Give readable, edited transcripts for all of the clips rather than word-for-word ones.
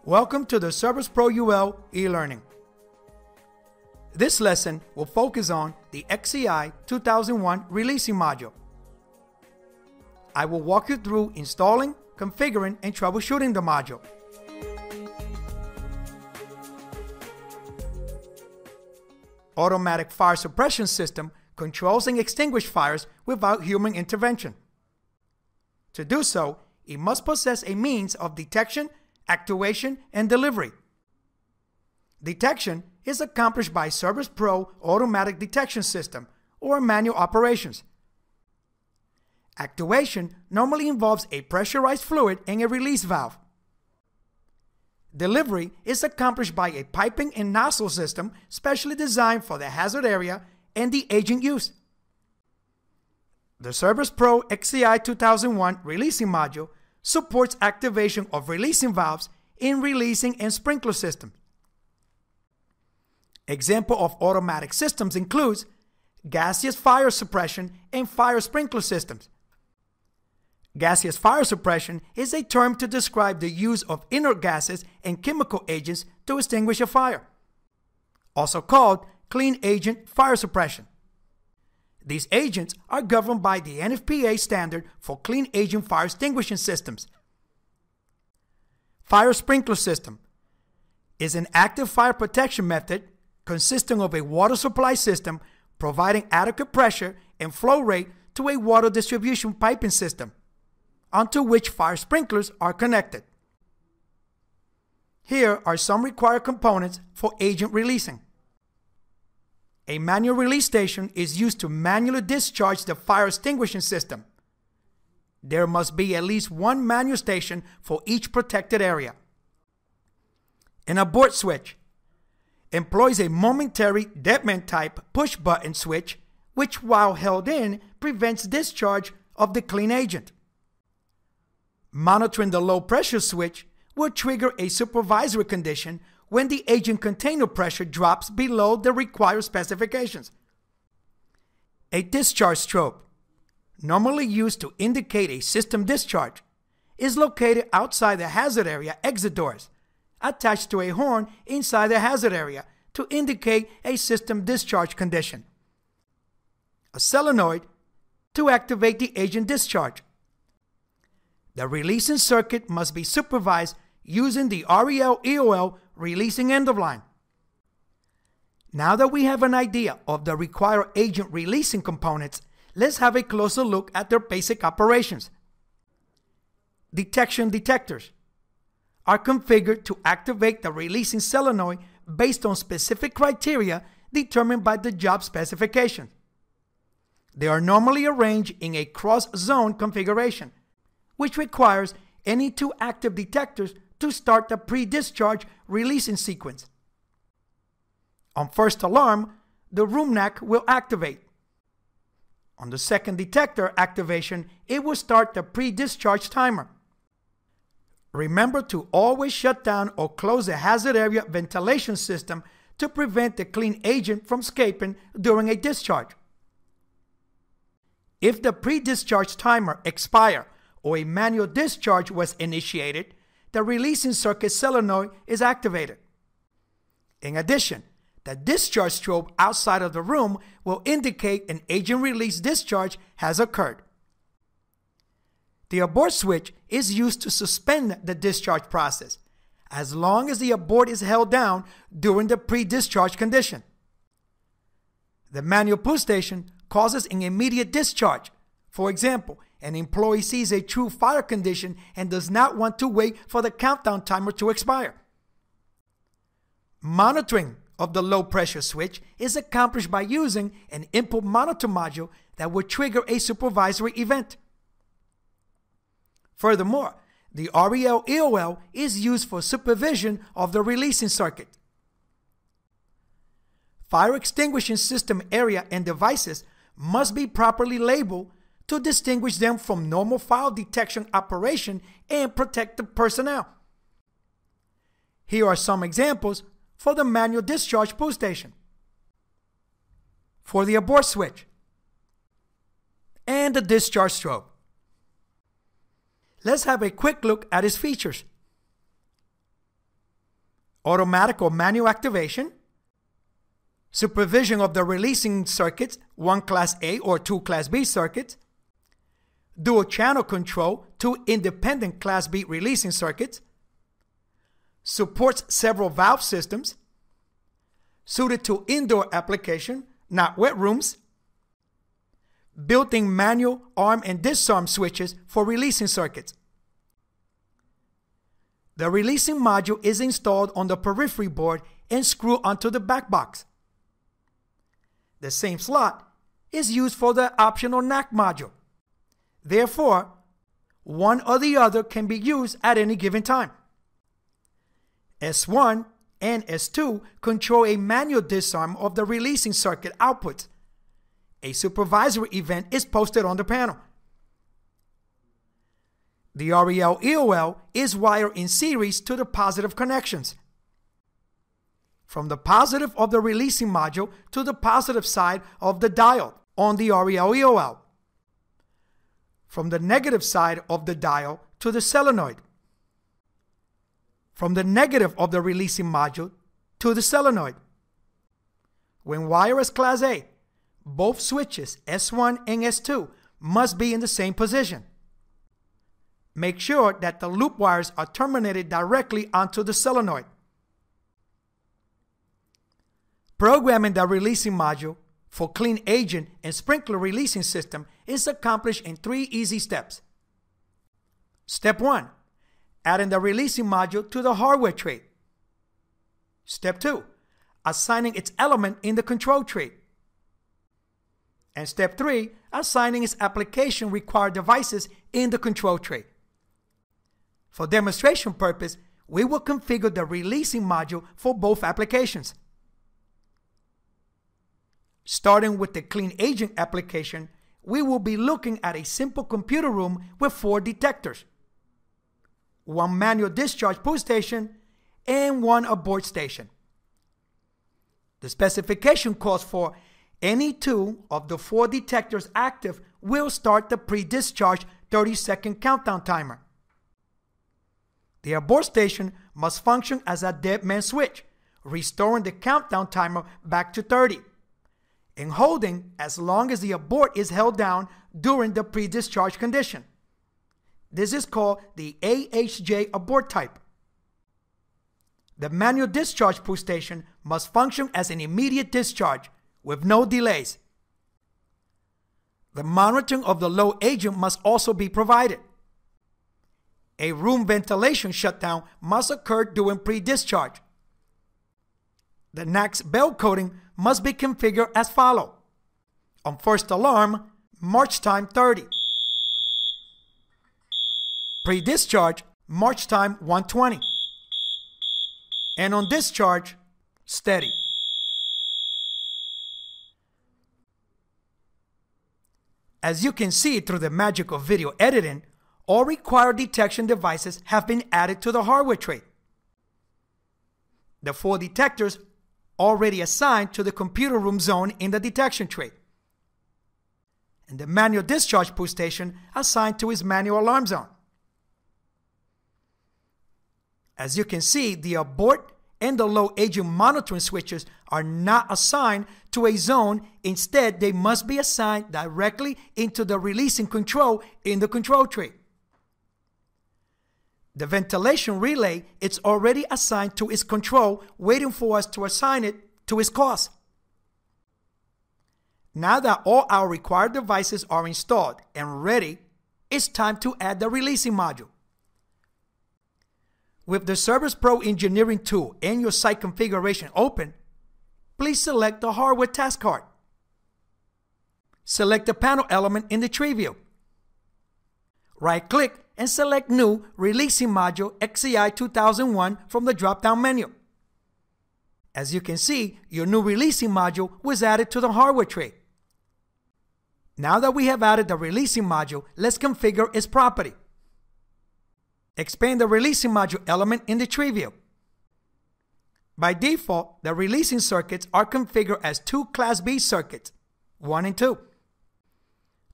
Welcome to the Cerberus PRO UL e-learning. This lesson will focus on the XCI 2001 releasing module. I will walk you through installing, configuring, and troubleshooting the module. Automatic fire suppression system controls and extinguishes fires without human intervention. To do so, it must possess a means of detection, actuation, and delivery. Detection is accomplished by Cerberus PRO automatic detection system or manual operations. Actuation normally involves a pressurized fluid and a release valve. Delivery is accomplished by a piping and nozzle system specially designed for the hazard area and the agent use. The Cerberus PRO XCI 2001 releasing module supports activation of releasing valves in releasing and sprinkler systems. Example of automatic systems includes gaseous fire suppression and fire sprinkler systems. Gaseous fire suppression is a term to describe the use of inert gases and chemical agents to extinguish a fire, also called clean agent fire suppression. These agents are governed by the NFPA standard for clean agent fire extinguishing systems. Fire sprinkler system is an active fire protection method consisting of a water supply system providing adequate pressure and flow rate to a water distribution piping system, onto which fire sprinklers are connected. Here are some required components for agent releasing. A manual release station is used to manually discharge the fire extinguishing system. There must be at least one manual station for each protected area. An abort switch employs a momentary deadman type push button switch, which while held in prevents discharge of the clean agent. Monitoring the low pressure switch will trigger a supervisory condition when the agent container pressure drops below the required specifications. A discharge strobe, normally used to indicate a system discharge, is located outside the hazard area exit doors, attached to a horn inside the hazard area to indicate a system discharge condition. A solenoid to activate the agent discharge. The releasing circuit must be supervised using the REL-EOL releasing end of line. Now that we have an idea of the required agent releasing components, let's have a closer look at their basic operations. Detection detectors are configured to activate the releasing solenoid based on specific criteria determined by the job specification. They are normally arranged in a cross-zone configuration, which requires any two active detectors to start the pre-discharge releasing sequence. On first alarm, the room NAC will activate. On the second detector activation, it will start the pre-discharge timer. Remember to always shut down or close the hazard area ventilation system to prevent the clean agent from escaping during a discharge. If the pre-discharge timer expires or a manual discharge was initiated, the releasing circuit solenoid is activated. In addition, the discharge strobe outside of the room will indicate an agent release discharge has occurred. The abort switch is used to suspend the discharge process as long as the abort is held down during the pre-discharge condition. The manual push station causes an immediate discharge. For example, an employee sees a true fire condition and does not want to wait for the countdown timer to expire. Monitoring of the low pressure switch is accomplished by using an input monitor module that will trigger a supervisory event. Furthermore, the REL-EOL is used for supervision of the releasing circuit. Fire extinguishing system area and devices must be properly labeled to distinguish them from normal fire detection operation and protect the personnel. Here are some examples for the manual discharge push station, for the abort switch, and the discharge strobe. Let's have a quick look at its features. automatic or manual activation, supervision of the releasing circuits, 1 Class A or 2 Class B circuits, dual channel control, 2 independent Class B releasing circuits, supports several valve systems, suited to indoor application, not wet rooms, built-in manual arm and disarm switches for releasing circuits. The releasing module is installed on the periphery board and screwed onto the back box. The same slot is used for the optional NAC module. Therefore, one or the other can be used at any given time. S1 and S2 control a manual disarm of the releasing circuit outputs. A supervisory event is posted on the panel. The REL EOL is wired in series to the positive connections. From the positive of the releasing module to the positive side of the dial on the REL EOL. From the negative side of the dial to the solenoid. From the negative of the releasing module to the solenoid. When wired as Class A, both switches S1 and S2 must be in the same position. Make sure that the loop wires are terminated directly onto the solenoid. Programming the releasing module for clean agent and sprinkler releasing system is accomplished in 3 easy steps. Step 1. Adding the releasing module to the hardware tray. Step 2. Assigning its element in the control tray. And step 3. Assigning its application required devices in the control tray. For demonstration purpose, we will configure the releasing module for both applications. Starting with the clean agent application, we will be looking at a simple computer room with 4 detectors, 1 manual discharge push station, and 1 abort station. The specification calls for any 2 of the 4 detectors active will start the pre-discharge 30-second countdown timer. The abort station must function as a dead man switch, restoring the countdown timer back to 30, and holding as long as the abort is held down during the pre-discharge condition. This is called the AHJ abort type. The manual discharge push station must function as an immediate discharge with no delays. The monitoring of the load agent must also be provided. A room ventilation shutdown must occur during pre-discharge. The NAC's bell coding must be configured as follows. On first alarm, march time 30. Pre-discharge, march time 120. And on discharge, steady. As you can see through the magic of video editing, all required detection devices have been added to the hardware tray. The 4 detectors already assigned to the computer room zone in the detection tray, and the manual discharge push station assigned to its manual alarm zone. As you can see, the abort and the load agent monitoring switches are not assigned to a zone. Instead, they must be assigned directly into the releasing control in the control tray. The ventilation relay is already assigned to its control, waiting for us to assign it to its cause. Now that all our required devices are installed and ready, it's time to add the releasing module. With the Cerberus PRO engineering tool and your site configuration open, please select the hardware task card. Select the panel element in the tree view. Right-click and select New Releasing Module XCI 2001 from the drop-down menu. As you can see, your new releasing module was added to the hardware tray. Now that we have added the releasing module, let's configure its property. Expand the releasing module element in the tree view. By default, the releasing circuits are configured as 2 Class B circuits, 1 and 2.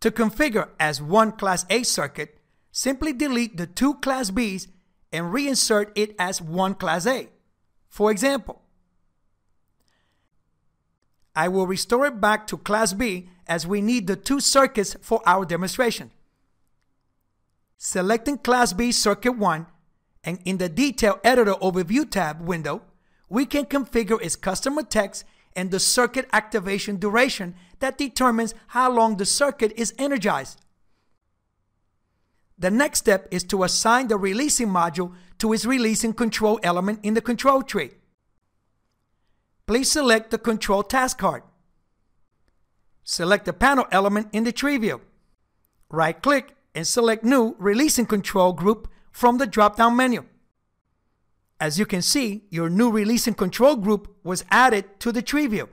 To configure as 1 Class A circuit, simply delete the 2 Class Bs and reinsert it as 1 Class A. For example, I will restore it back to Class B as we need the two circuits for our demonstration. Selecting Class B Circuit 1, and in the Detail Editor Overview tab window, we can configure its customer text and the circuit activation duration that determines how long the circuit is energized. The next step is to assign the releasing module to its releasing control element in the control tree. Please select the control task card. Select the panel element in the tree view. Right-click and select New Releasing Control Group from the drop-down menu. As you can see, your new Releasing Control Group was added to the tree view.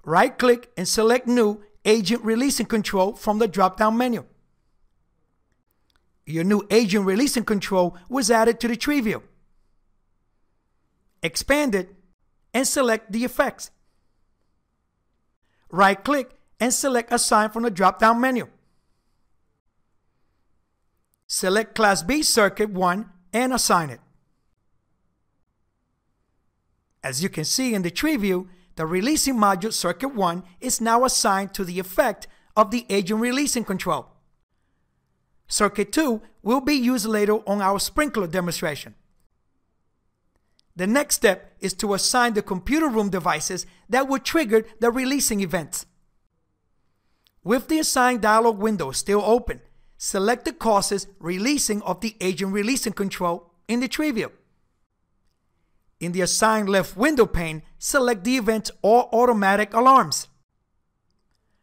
Right-click and select New Agent Releasing Control from the drop-down menu. Your new Agent Releasing Control was added to the tree view. Expand it and select the effects. Right-click and select Assign from the drop-down menu. Select Class B Circuit 1 and assign it. As you can see in the tree view, the releasing module Circuit 1 is now assigned to the effect of the Agent Releasing Control. Circuit 2 will be used later on our sprinkler demonstration. The next step is to assign the computer room devices that will trigger the releasing events. With the Assign dialog window still open, select the causes releasing of the Agent Releasing Control in the tree view. In the Assign left window pane, select the events or automatic alarms.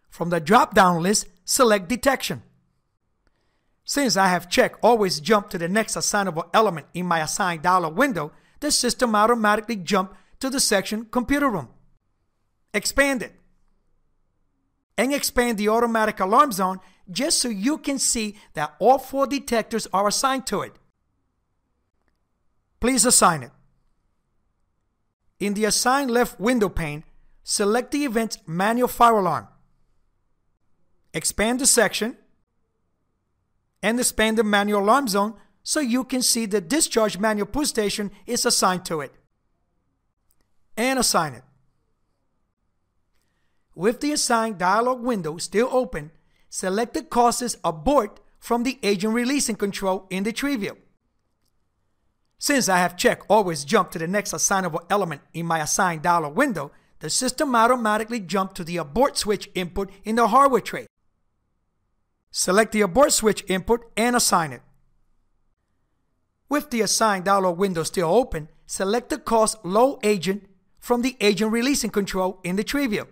From the drop-down list, select Detection. Since I have checked Always Jump to the next assignable element in my Assign dialog window, the system automatically jumped to the section Computer Room. Expand it. And expand the automatic alarm zone just so you can see that all 4 detectors are assigned to it. Please assign it. In the Assign left window pane, select the event's Manual Fire Alarm. Expand the section and expand the Manual Alarm Zone so you can see the Discharge Manual Push Station is assigned to it. And assign it. With the Assign dialog window still open, select the causes Abort from the Agent Releasing Control in the tree view. Since I have checked Always Jump to the next assignable element in my Assign dialog window, the system automatically jumped to the Abort switch input in the hardware tray. Select the Abort switch input and assign it. With the Assign dialog window still open, select the cause Low Agent from the Agent Releasing Control in the tree view.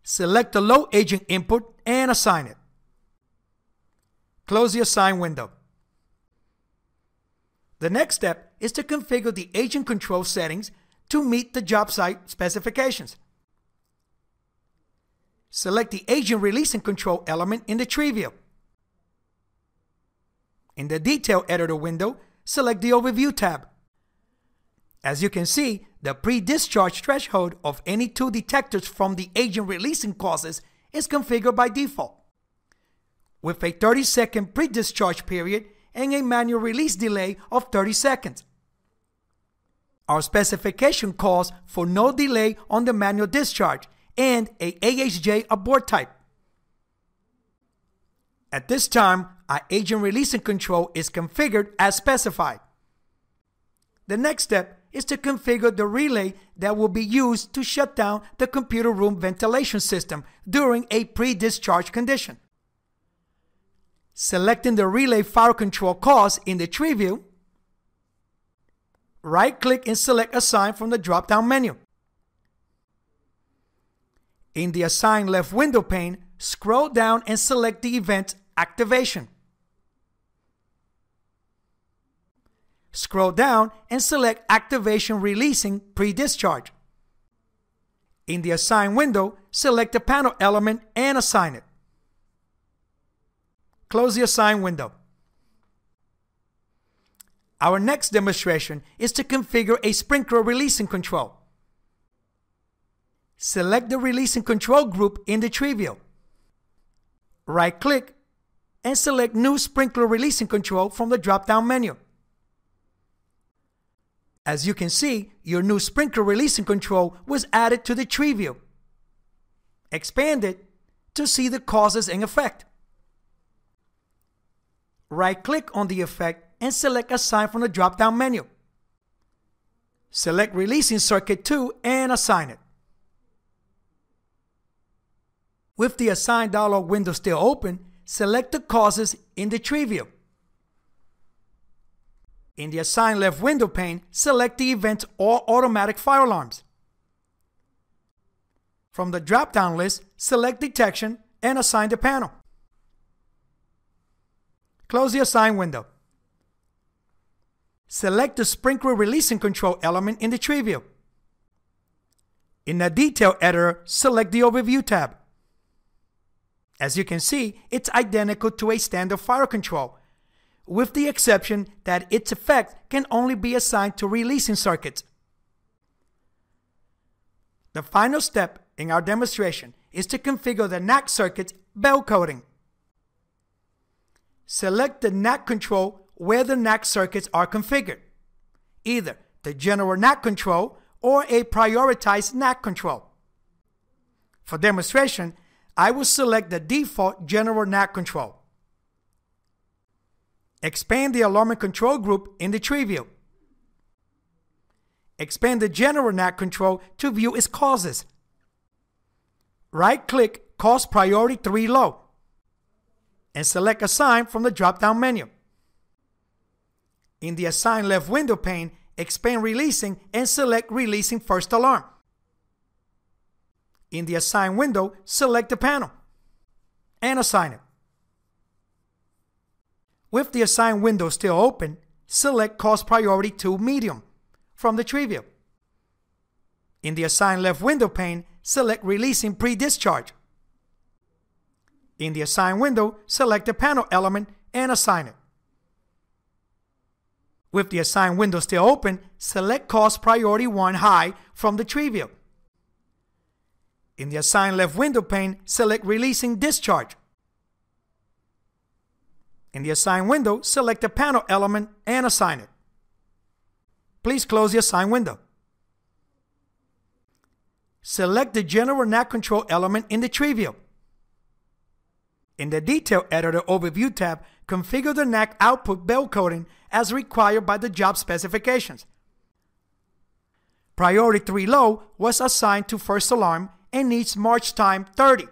Select the Low Agent input and assign it. Close the Assign window. The next step is to configure the agent control settings to meet the job site specifications. Select the Agent Releasing Control element in the tree view. In the Detail Editor window, select the Overview tab. As you can see, the pre-discharge threshold of any 2 detectors from the agent releasing causes is configured by default, with a 30-second pre-discharge period and a manual release delay of 30 seconds. Our specification calls for no delay on the manual discharge and a AHJ abort type. At this time, our agent releasing control is configured as specified. The next step is to configure the relay that will be used to shut down the computer room ventilation system during a pre-discharge condition. Selecting the relay fire control cause in the tree view, right-click and select Assign from the drop-down menu. In the Assign left window pane, scroll down and select the event Activation. Scroll down and select Activation Releasing Pre-Discharge. In the Assign window, select the panel element and assign it. Close the Assign window. Our next demonstration is to configure a sprinkler releasing control. Select the Releasing Control group in the tree view. Right-click and select New Sprinkler Releasing Control from the drop-down menu. As you can see, your new sprinkler releasing control was added to the tree view. Expand it to see the causes and effect. Right-click on the effect and select Assign from the drop-down menu. Select Releasing Circuit 2 and assign it. With the Assign dialog window still open, select the causes in the tree view. In the Assign Left window pane, select the events or automatic fire alarms. From the drop-down list, select Detection and assign the panel. Close the Assign window. Select the Sprinkler Releasing Control element in the tree view. In the Detail Editor, select the Overview tab. As you can see, it's identical to a standard fire control, with the exception that its effect can only be assigned to releasing circuits. The final step in our demonstration is to configure the NAC circuit's bell coding. Select the NAC control where the NAC circuits are configured, either the general NAC control or a prioritized NAC control. For demonstration, I will select the default general NAC control. Expand the alarm control group in the tree view. Expand the general NAC control to view its causes. Right-click Cause Priority 3 Low and select Assign from the drop-down menu. In the Assign Left window pane, expand Releasing and select Releasing First Alarm. In the Assign window, select the panel and assign it. With the Assign window still open, select Cause Priority 2 Medium from the tree view. In the Assign Left window pane, select Releasing Pre-Discharge. In the Assign window, select the panel element and assign it. With the Assign window still open, select Cause Priority 1 High from the tree view. In the Assign Left window pane, select Releasing Discharge. In the Assign window, select the panel element and assign it. Please close the Assign window. Select the General NAC control element in the tree view. In the Detail Editor Overview tab, configure the NAC output bell coding as required by the job specifications. Priority 3 Low was assigned to first alarm and needs march time 30.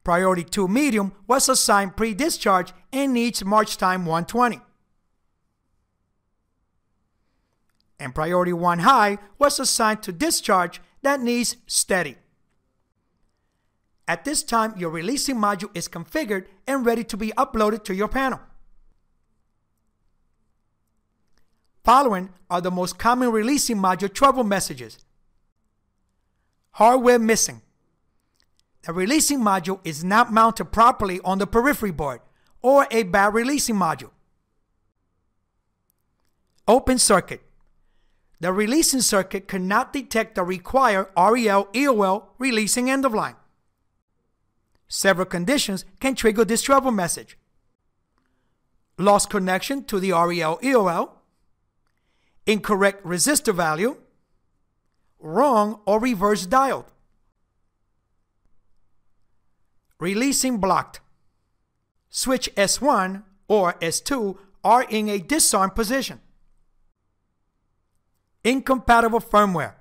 Priority 2 Medium was assigned pre-discharge and needs march time 120. And Priority 1 High was assigned to discharge that needs steady. At this time, your releasing module is configured and ready to be uploaded to your panel. Following are the most common releasing module trouble messages. Hardware missing. The releasing module is not mounted properly on the periphery board, or a bad releasing module. Open circuit. The releasing circuit cannot detect the required REL/EOL releasing end of line. Several conditions can trigger this trouble message. Lost connection to the REL/EOL, incorrect resistor value, wrong or reverse diode. Releasing blocked. Switch S1 or S2 are in a disarm position. Incompatible firmware.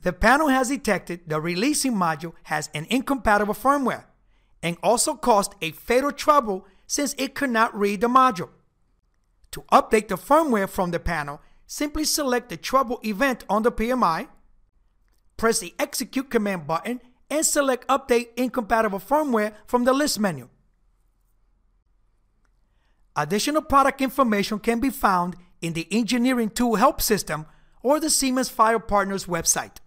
The panel has detected the releasing module has an incompatible firmware and also caused a fatal trouble since it could not read the module. To update the firmware from the panel, simply select the trouble event on the PMI, press the Execute command button, and select Update Incompatible Firmware from the list menu. Additional product information can be found in the Engineering Tool Help System or the Siemens Fire Partners website.